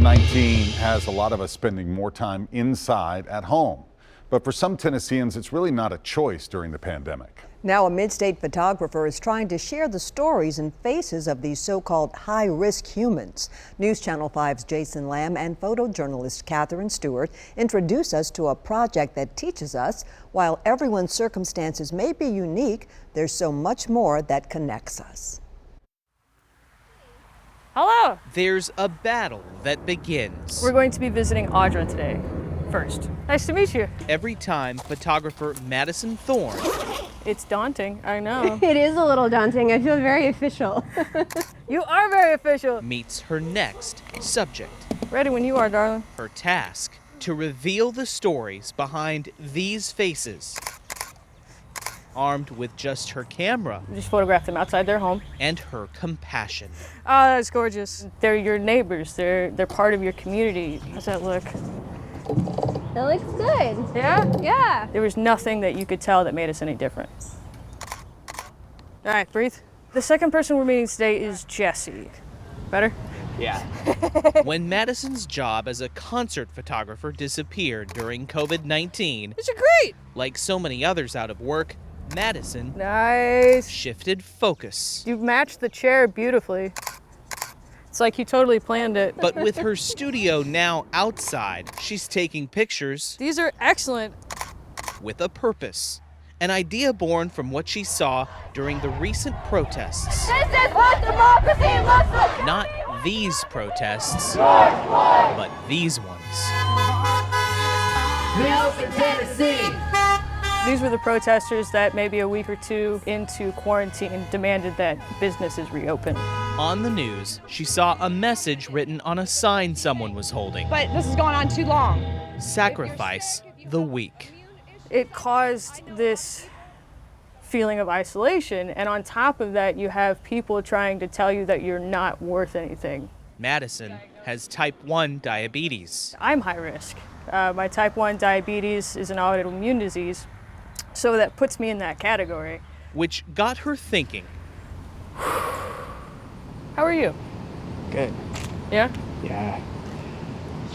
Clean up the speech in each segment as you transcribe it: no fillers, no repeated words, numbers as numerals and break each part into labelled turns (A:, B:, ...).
A: COVID-19 has a lot of us spending more time inside at home. But for some Tennesseans, it's really not a choice during the pandemic.
B: Now a mid-state photographer is trying to share the stories and faces of these so-called high-risk humans. News Channel 5's Jason Lamb and photojournalist Catherine Stewart introduce us to a project that teaches us while everyone's circumstances may be unique, there's so much more that connects us.
C: Hello.
D: There's a battle that begins.
C: We're going to be visiting Audra today. First. Nice to meet you.
D: Every time photographer Madison Thorn.
C: It's daunting, I know.
E: It is a little daunting. I feel very official.
C: You are very official.
D: Meets her next subject.
C: Ready when you are, darling.
D: Her task, to reveal the stories behind these faces. Armed with just her camera.
C: Just photograph them outside their home.
D: And her compassion.
C: Oh, that's gorgeous. They're your neighbors. They're part of your community. How's that look?
E: It looks good.
C: Yeah?
E: Yeah.
C: There was nothing that you could tell that made us any different. All right, breathe. The second person we're meeting today is Jesse. Better?
D: Yeah. When Madison's job as a concert photographer disappeared during COVID-19,
C: It's great.
D: like so many others out of work, Madison
C: Nice.
D: shifted focus.
C: You've matched the chair beautifully. It's like you totally planned it.
D: But with her studio now outside, she's taking pictures
C: These are excellent.
D: with a purpose. An idea born from what she saw during the recent protests.
E: This is what democracy looks like.
D: Not these protests, but these ones.
C: These were the protesters that maybe a week or two into quarantine demanded that businesses reopen.
D: On the news, she saw a message written on a sign someone was holding.
F: But this has gone on too long.
D: Sacrifice the weak.
C: It caused this feeling of isolation, and on top of that, you have people trying to tell you that you're not worth anything.
D: Madison has type 1 diabetes.
C: I'm high risk. My type 1 diabetes is an autoimmune disease, so that puts me in that category.
D: Which got her thinking.
C: How are you?
G: Good.
C: Yeah?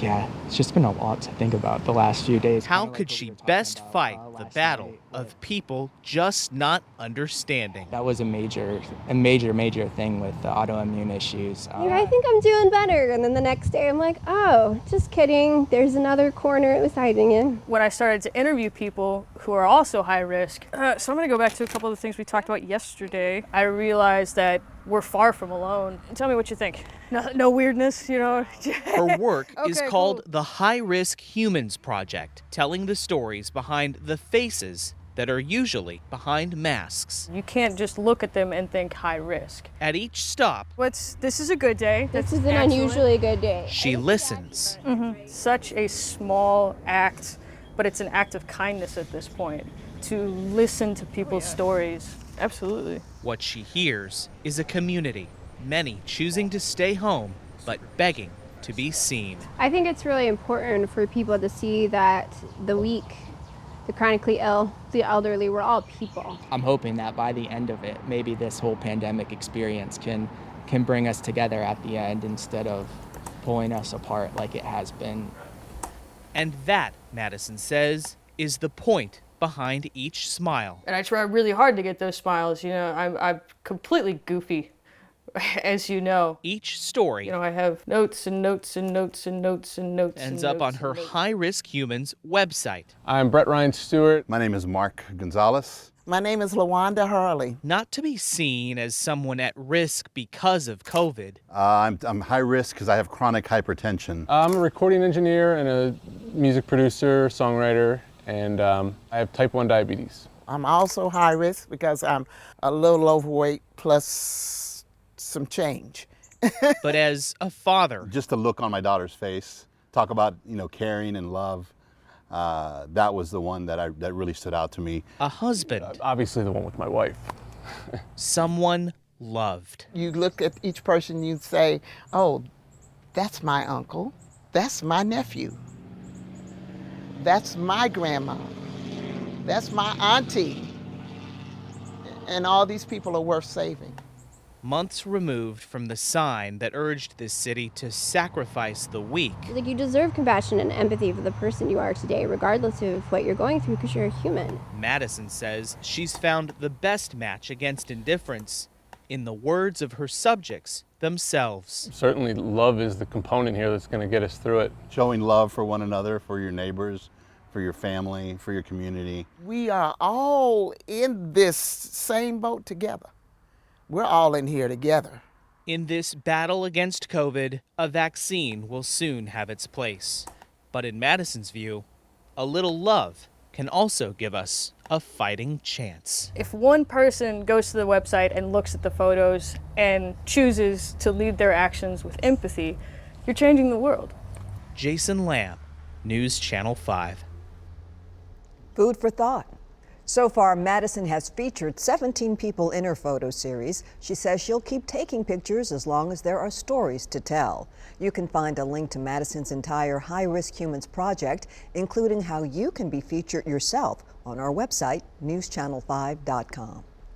G: Yeah, it's just been a lot to think about the last few days.
D: How
G: Kinda like
D: could
G: what we
D: she
G: were talking
D: best
G: about,
D: fight the
G: last
D: battle
G: night.
D: of people just not understanding?
G: That was a major thing with the autoimmune issues.
E: I think I'm doing better. And then the next day I'm like, oh, just kidding. There's another corner it was hiding in.
C: When I started to interview people who are also high risk, so I'm gonna go back to a couple of the things we talked about yesterday. I realized that we're far from alone. Tell me what you think. No weirdness, you know?
D: Her work is
C: Okay,
D: called
C: cool.
D: the High Risk Humans Project, telling the stories behind the faces that are usually behind masks.
C: You can't just look at them and think high risk.
D: At each stop,
C: This is a good day.
E: This
C: That's
E: is an
C: excellent.
E: unusually good day.
D: she listens.
C: Such a small act, but it's an act of kindness at this point, to listen to people's stories. Absolutely.
D: What she hears is a community, many choosing to stay home, but begging to be seen.
E: I think it's really important for people to see that the weak, the chronically ill, the elderly, we're all people.
G: I'm hoping that by the end of it, maybe this whole pandemic experience can bring us together at the end instead of pulling us apart like it has been.
D: And that, Madison says, is the point behind each smile.
C: And I try really hard to get those smiles. You know, I'm completely goofy, as you know.
D: Each story
C: You know, I have notes and notes and notes and notes and notes.
D: ends
C: and
D: up on
C: notes
D: her
C: and notes.
D: High Risk Humans website.
H: I'm Brett Ryan Stewart.
I: My name is Mark Gonzalez.
J: My name is LaWanda Harley.
D: Not to be seen as someone at risk because of COVID,
I: I'm high risk because I have chronic hypertension.
H: I'm a recording engineer and a music producer, songwriter, and I have type 1 diabetes.
J: I'm also high risk because I'm a little overweight plus some change.
D: but as a father,
I: Just the look on my daughter's face, talk about caring and love. That was the one that really stood out to me.
D: a husband,
H: Obviously the one with my wife.
D: someone loved.
J: You look at each person, you say, oh, that's my uncle, that's my nephew, that's my grandma, that's my auntie, and all these people are worth saving.
D: months removed from the sign that urged this city to sacrifice the weak.
E: Like, you deserve compassion and empathy for the person you are today, regardless of what you're going through, because you're a human.
D: Madison says she's found the best match against indifference in the words of her subjects themselves.
H: Certainly love is the component here that's going to get us through it.
I: Showing love for one another, for your neighbors, for your family, for your community.
J: We are all in this same boat together. We're all in here together.
D: In this battle against COVID, a vaccine will soon have its place. But in Madison's view, a little love can also give us a fighting chance.
C: If one person goes to the website and looks at the photos and chooses to lead their actions with empathy, you're changing the world.
D: Jason Lamb, News Channel 5.
B: Food for thought. So far, Madison has featured 17 people in her photo series. She says she'll keep taking pictures as long as there are stories to tell. You can find a link to Madison's entire High Risk Humans project, including how you can be featured yourself, on our website, newschannel5.com.